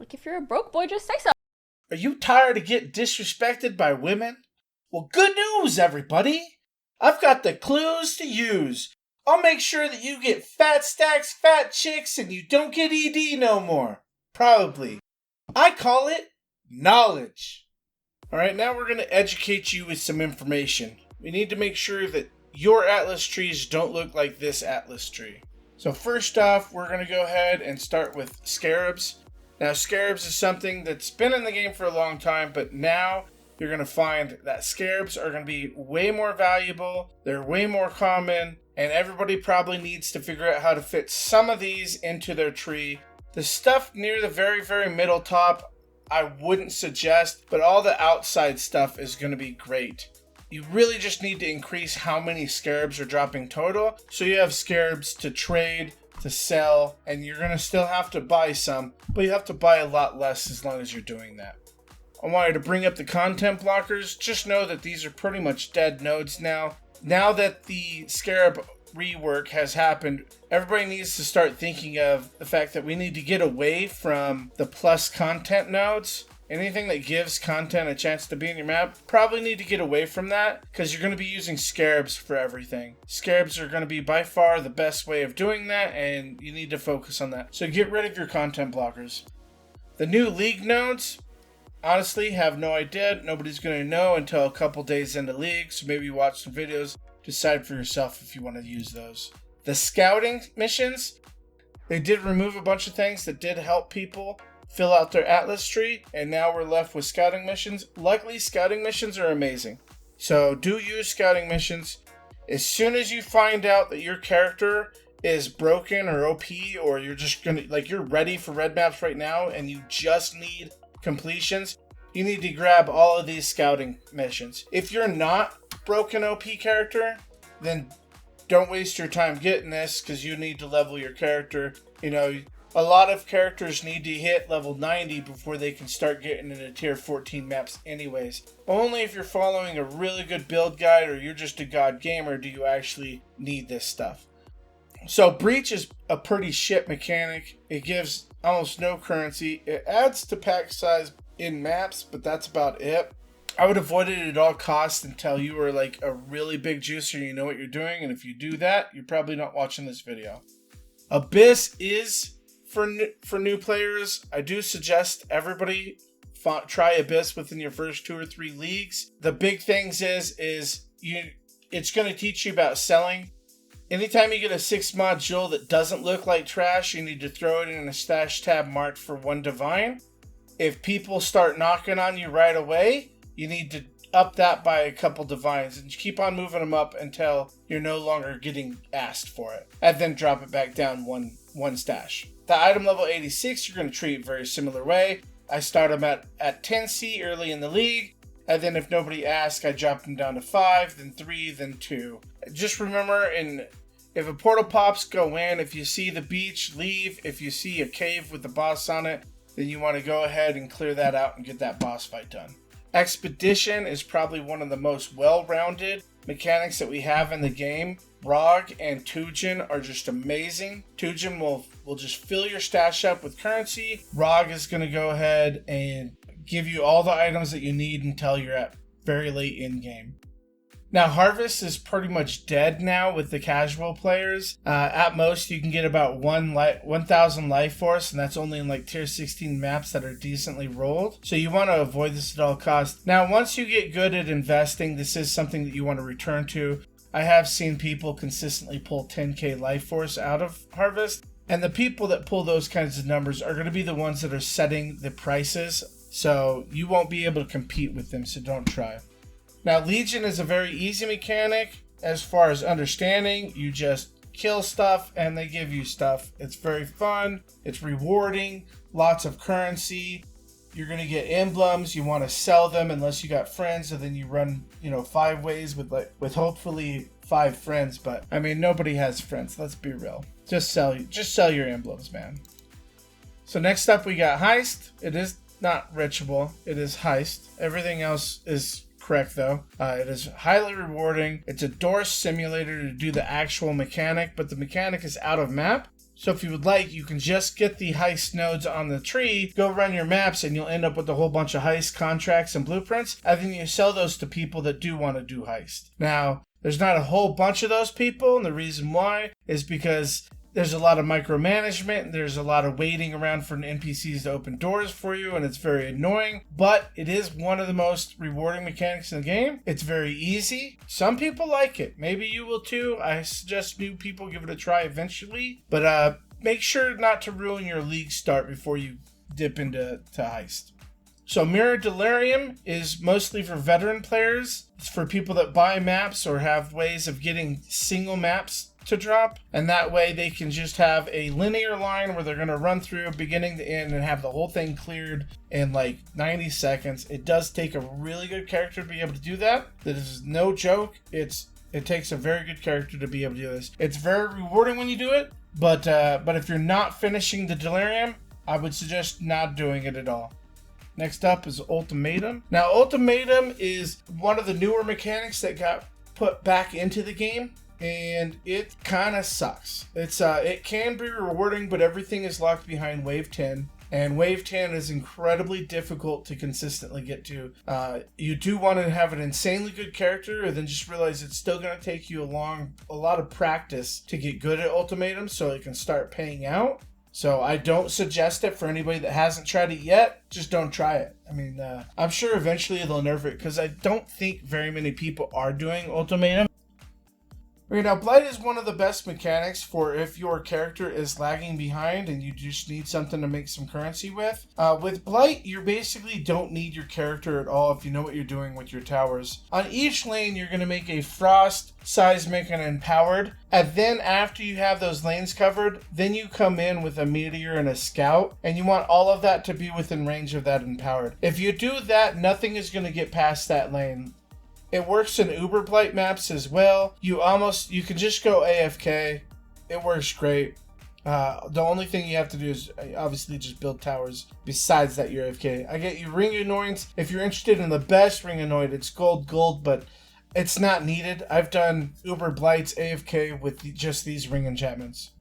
Like, if you're a broke boy, just say so. Are you tired of getting disrespected by women? Well, good news, everybody! I've got the clues to use. I'll make sure that you get fat stacks, fat chicks, and you don't get ED no more. Probably. I call it knowledge. Alright, now we're going to educate you with some information. We need to make sure that your Atlas trees don't look like this Atlas tree. So first off, we're going to go ahead and start with Scarabs. Now, Scarabs is something that's been in the game for a long time, but now you're going to find that Scarabs are going to be way more valuable, they're way more common, and everybody probably needs to figure out how to fit some of these into their tree. The stuff near the very, very middle top, I wouldn't suggest, but all the outside stuff is going to be great. You really just need to increase how many Scarabs are dropping total, so you have Scarabs to trade, to sell, and you're going to still have to buy some, but you have to buy a lot less as long as you're doing that. I wanted to bring up the content blockers. Just know that these are pretty much dead nodes now. Now that the Scarab rework has happened, everybody needs to start thinking of the fact that we need to get away from the plus content nodes. Anything that gives content a chance to be in your map, probably need to get away from that because you're going to be using Scarabs for everything. Scarabs are going to be by far the best way of doing that, and you need to focus on that. So get rid of your content blockers. The new league nodes, honestly, have no idea. Nobody's going to know until a couple days into league, so maybe watch some videos, decide for yourself if you want to use those. The scouting missions, they did remove a bunch of things that did help people fill out their Atlas tree, and now we're left with scouting missions. Luckily, scouting missions are amazing. So do use scouting missions. As soon as you find out that your character is broken or OP, or you're just gonna, like, you're ready for red maps right now and you just need completions, you need to grab all of these scouting missions. If you're not broken OP character, then don't waste your time getting this because you need to level your character. You know, a lot of characters need to hit level 90 before they can start getting into tier 14 maps anyways. Only if you're following a really good build guide or you're just a god gamer do you actually need this stuff. So Breach is a pretty shit mechanic. It gives almost no currency. It adds to pack size in maps, but that's about it. I would avoid it at all costs until you are like a really big juicer and you know what you're doing. And if you do that, you're probably not watching this video. Abyss is for new players. I do suggest everybody try Abyss within your first 2 or 3 leagues. The big things it's going to teach you about selling. Anytime you get a 6-mod jewel that doesn't look like trash, you need to throw it in a stash tab marked for 1 divine. If people start knocking on you right away, you need to up that by a couple divines and keep on moving them up until you're no longer getting asked for it, and then drop it back down one stash. The item level 86 you're going to treat very similar way. I start them at 10C early in the league, and then if nobody asks, I drop them down to 5, then 3, then 2. Just remember, if a portal pops, go in. If you see the beach, leave. If you see a cave with the boss on it, then you want to go ahead and clear that out and get that boss fight done. Expedition is probably one of the most well-rounded mechanics that we have in the game. Rog and Tujin are just amazing. Tujin will just fill your stash up with currency. Rog is going to go ahead and give you all the items that you need until you're at very late in game. Now, Harvest is pretty much dead now with the casual players. At most, you can get about 1,000 life force, and that's only in like tier 16 maps that are decently rolled. So you want to avoid this at all costs. Now, once you get good at investing, this is something that you want to return to. I have seen people consistently pull 10k life force out of Harvest, and the people that pull those kinds of numbers are going to be the ones that are setting the prices, so you won't be able to compete with them, so don't try. Now, Legion is a very easy mechanic as far as understanding. You just kill stuff and they give you stuff. It's very fun. It's rewarding. Lots of currency. You're going to get emblems. You want to sell them unless you got friends. And then you run, 5 ways with hopefully 5 friends. But I mean, nobody has friends. Let's be real. Just sell your emblems, man. So next up we got Heist. It is not Ritual. It is Heist. Everything else is correct though. It is highly rewarding. It's a door simulator to do the actual mechanic, but the mechanic is out of map. So if you would like, you can just get the heist nodes on the tree, go run your maps, and you'll end up with a whole bunch of heist contracts and blueprints, and then you sell those to people that do want to do heist. Now, there's not a whole bunch of those people, and the reason why is because there's a lot of micromanagement, and there's a lot of waiting around for NPCs to open doors for you, and it's very annoying, but it is one of the most rewarding mechanics in the game. It's very easy. Some people like it. Maybe you will too. I suggest new people give it a try eventually, but make sure not to ruin your league start before you dip into Heist. So Mirror Delirium is mostly for veteran players. It's for people that buy maps or have ways of getting single maps to drop, and that way they can just have a linear line where they're going to run through beginning to end and have the whole thing cleared in like 90 seconds. It does take a really good character to be able to do that. This is no joke. It takes a very good character to be able to do this. It's very rewarding when you do it, but if you're not finishing the Delirium, I would suggest not doing it at all. Next up is Ultimatum. Now, Ultimatum is one of the newer mechanics that got put back into the game, and it kind of sucks. It can be rewarding, but everything is locked behind Wave 10, and Wave 10 is incredibly difficult to consistently get to. You do want to have an insanely good character, and then just realize it's still going to take you a lot of practice to get good at Ultimatum so it can start paying out. So I don't suggest it for anybody that hasn't tried it yet. Just don't try it. I mean, I'm sure eventually they'll nerf it, because I don't think very many people are doing Ultimatum. Okay, now Blight is one of the best mechanics for if your character is lagging behind and you just need something to make some currency with. With Blight, you basically don't need your character at all if you know what you're doing with your towers. On each lane, you're going to make a Frost, Seismic, and Empowered. And then after you have those lanes covered, then you come in with a Meteor and a Scout. And you want all of that to be within range of that Empowered. If you do that, nothing is going to get past that lane. It works in Uber Blight maps as well. You can just go AFK. It works great. The only thing you have to do is obviously just build towers. Besides that, you're AFK. I get you Ring Annoyance. If you're interested in the best Ring Annoyed, it's gold, but it's not needed. I've done Uber Blights AFK with just these ring enchantments.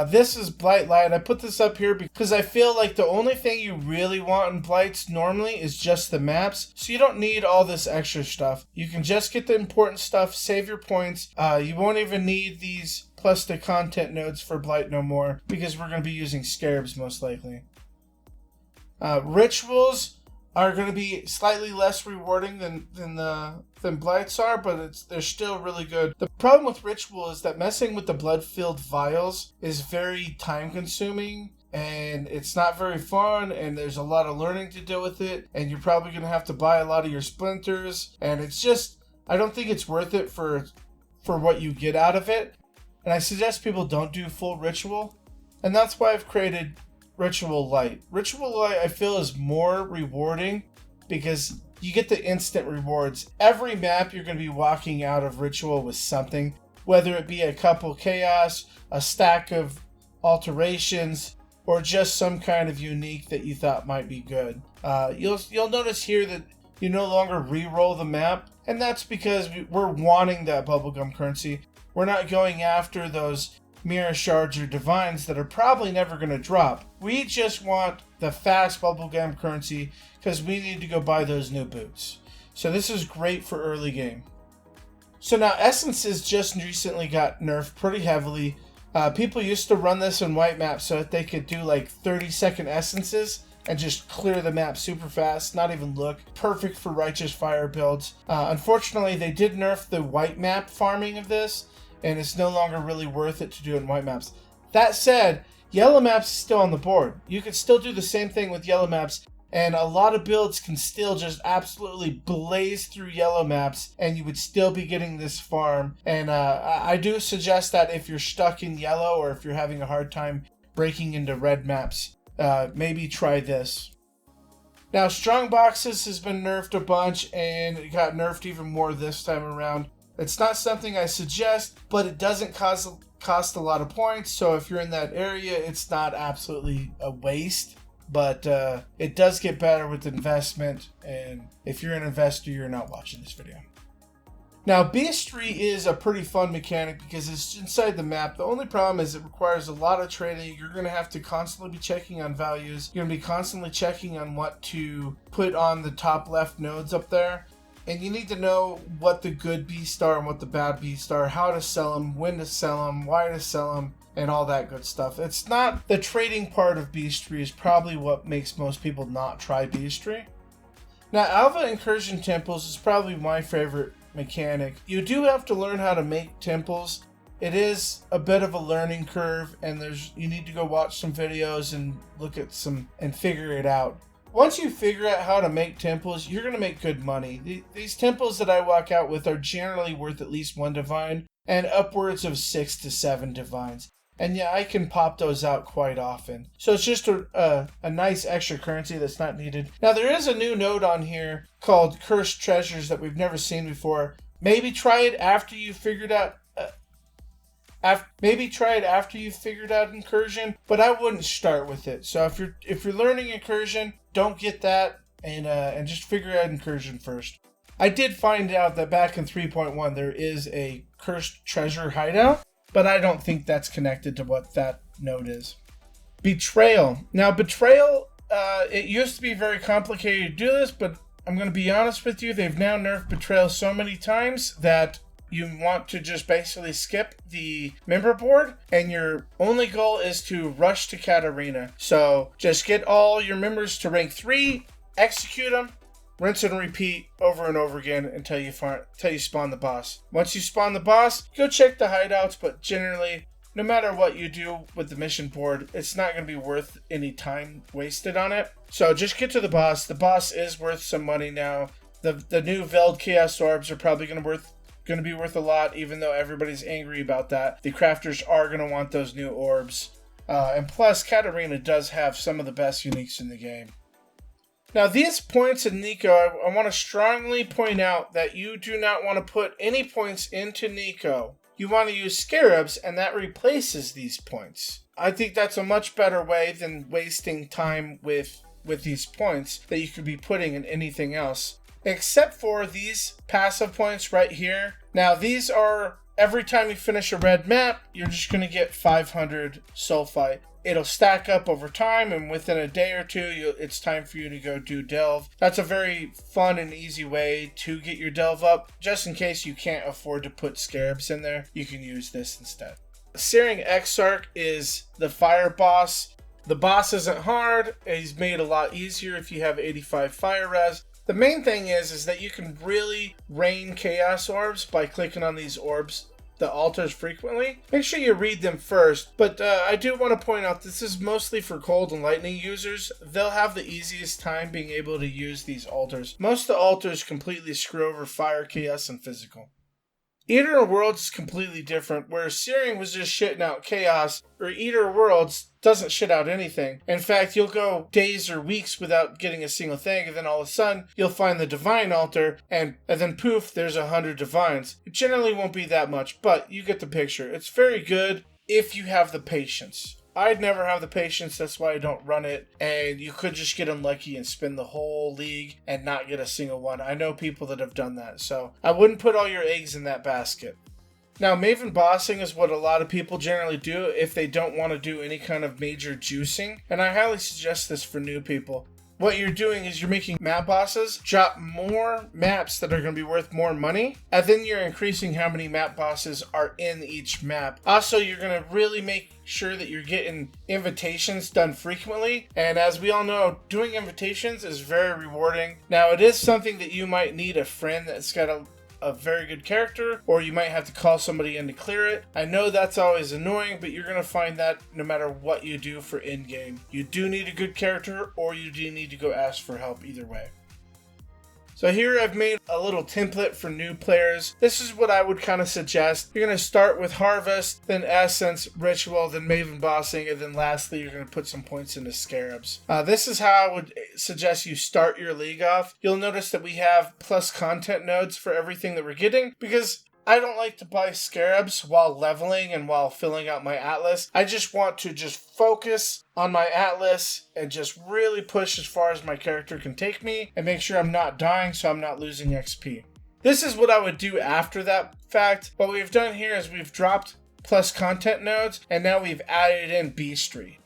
This is Blight Light. I put this up here because I feel like the only thing you really want in Blights normally is just the maps. So you don't need all this extra stuff. You can just get the important stuff, save your points. You won't even need these plus the content nodes for Blight no more, because we're going to be using Scarabs most likely. Rituals are going to be slightly less rewarding than Blights are, but they're still really good. The problem with Ritual is that messing with the blood-filled vials is very time-consuming, and it's not very fun, and there's a lot of learning to do with it, and you're probably going to have to buy a lot of your splinters, and it's just, I don't think it's worth it for what you get out of it, and I suggest people don't do full Ritual, and that's why I've created Ritual Light. Ritual Light, I feel, is more rewarding because you get the instant rewards. Every map you're going to be walking out of Ritual with something, whether it be a couple chaos, a stack of alterations, or just some kind of unique that you thought might be good. You'll notice here that you no longer re-roll the map, and that's because we're wanting that bubblegum currency. We're not going after those mirror shards or divines that are probably never going to drop. We just want the fast bubblegum currency because we need to go buy those new boots. So this is great for early game. So now Essences just recently got nerfed pretty heavily. People used to run this in white maps so that they could do like 30-second Essences and just clear the map super fast, not even look. Perfect for Righteous Fire builds. Unfortunately, they did nerf the white map farming of this, and it's no longer really worth it to do in white maps. That said, yellow maps is still on the board. You can still do the same thing with yellow maps, and a lot of builds can still just absolutely blaze through yellow maps, and you would still be getting this farm. And I do suggest that if you're stuck in yellow, or if you're having a hard time breaking into red maps, maybe try this. Now, Strong Boxes has been nerfed a bunch, and it got nerfed even more this time around. It's not something I suggest, but it doesn't cost a lot of points, so if you're in that area, it's not absolutely a waste, but it does get better with investment, and if you're an investor, you're not watching this video. Now, Beastary is a pretty fun mechanic because it's inside the map. The only problem is it requires a lot of trading. You're going to have to constantly be checking on values. You're going to be constantly checking on what to put on the top left nodes up there. And you need to know what the good beasts are and what the bad beasts are, how to sell them, when to sell them, why to sell them, and all that good stuff. It's not the trading part of Beastary is probably what makes most people not try Beastary. Now, Alva Incursion Temples is probably my favorite mechanic. You do have to learn how to make temples. It is a bit of a learning curve, and you need to go watch some videos and look at some and figure it out. Once you figure out how to make temples, you're going to make good money. These temples that I walk out with are generally worth at least 1 divine and upwards of 6 to 7 divines. And yeah, I can pop those out quite often. So it's just a nice extra currency that's not needed. Now there is a new node on here called Cursed Treasures that we've never seen before. Maybe try it after you figured out incursion, but I wouldn't start with it. So if you're learning incursion, don't get that and just figure out incursion first. I did find out that back in 3.1 there is a Cursed Treasure hideout, but I don't think that's connected to what that node is. Betrayal. Now, Betrayal, it used to be very complicated to do this, but I'm going to be honest with you, they've now nerfed Betrayal so many times that you want to just basically skip the member board, and your only goal is to rush to Katarina. So just get all your members to rank 3, execute them, rinse and repeat over and over again until you spawn the boss. Once you spawn the boss, go check the hideouts, but generally, no matter what you do with the mission board, it's not going to be worth any time wasted on it. So just get to the boss. The boss is worth some money now. The new Veld Chaos Orbs are probably going to be worth a lot, even though everybody's angry about that. The crafters are going to want those new orbs. And plus, Katarina does have some of the best uniques in the game. Now, these points in Niko, I want to strongly point out that you do not want to put any points into Niko. You want to use Scarabs, and that replaces these points. I think that's a much better way than wasting time with these points that you could be putting in anything else. Except for these passive points right here. Now, these are, every time you finish a red map, you're just going to get 500 Sulfite. It'll stack up over time, and within a day or two, it's time for you to go do Delve. That's a very fun and easy way to get your Delve up. Just in case you can't afford to put Scarabs in there, you can use this instead. Searing Exarch is the fire boss. The boss isn't hard. He's made a lot easier if you have 85 fire res. The main thing is that you can really rain chaos orbs by clicking on these orbs, the altars, frequently. Make sure you read them first, but I do want to point out this is mostly for cold and lightning users. They'll have the easiest time being able to use these altars. Most of the altars completely screw over fire, chaos, and physical. Eater of Worlds is completely different, where Searing was just shitting out chaos, or Eater of Worlds doesn't shit out anything. In fact, you'll go days or weeks without getting a single thing, and then all of a sudden, you'll find the Divine Altar, and then poof, there's 100 Divines. It generally won't be that much, but you get the picture. It's very good if you have the patience. I'd never have the patience, that's why I don't run it, and you could just get unlucky and spin the whole league and not get a single one. I know people that have done that, so I wouldn't put all your eggs in that basket. Now, Maven bossing is what a lot of people generally do if they don't want to do any kind of major juicing, and I highly suggest this for new people. What you're doing is you're making map bosses drop more maps that are going to be worth more money, and then you're increasing how many map bosses are in each map. Also, you're going to really make sure that you're getting invitations done frequently, and as we all know, doing invitations is very rewarding. Now, it is something that you might need a friend that's got a very good character, or you might have to call somebody in to clear it. I know that's always annoying, but you're going to find that no matter what you do for in-game. You do need a good character, or you do need to go ask for help either way. So here I've made a little template for new players. This is what I would kind of suggest. You're going to start with Harvest, then Essence, Ritual, then Maven Bossing, and then lastly you're going to put some points into Scarabs. This is how I would suggest you start your league off. You'll notice that we have plus content nodes for everything that we're getting, because I don't like to buy Scarabs while leveling and while filling out my Atlas. I just want to focus on my Atlas and just really push as far as my character can take me and make sure I'm not dying so I'm not losing XP. This is what I would do after that fact. What we've done here is we've dropped plus content nodes, and now we've added in Beastary.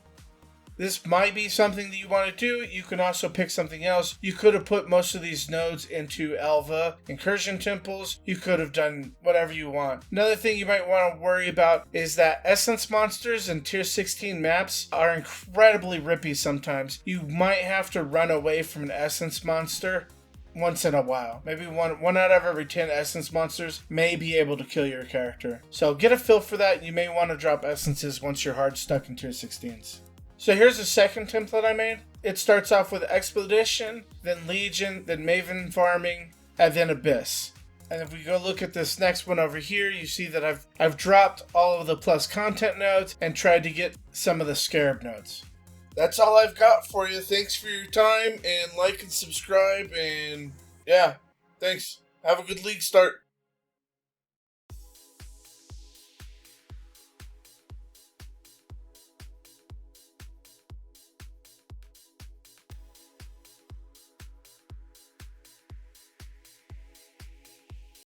This might be something that you want to do. You can also pick something else. You could have put most of these nodes into Alva incursion temples. You could have done whatever you want. Another thing you might want to worry about is that Essence monsters and tier 16 maps are incredibly rippy sometimes. You might have to run away from an Essence monster once in a while. Maybe one out of every 10 Essence monsters may be able to kill your character. So get a feel for that. You may want to drop Essences once you're hard stuck in tier 16s. So here's the second template I made. It starts off with Expedition, then Legion, then Maven farming, and then Abyss. And if we go look at this next one over here, you see that I've dropped all of the plus content nodes and tried to get some of the Scarab nodes. That's all I've got for you. Thanks for your time, and like and subscribe, and yeah, thanks. Have a good league start.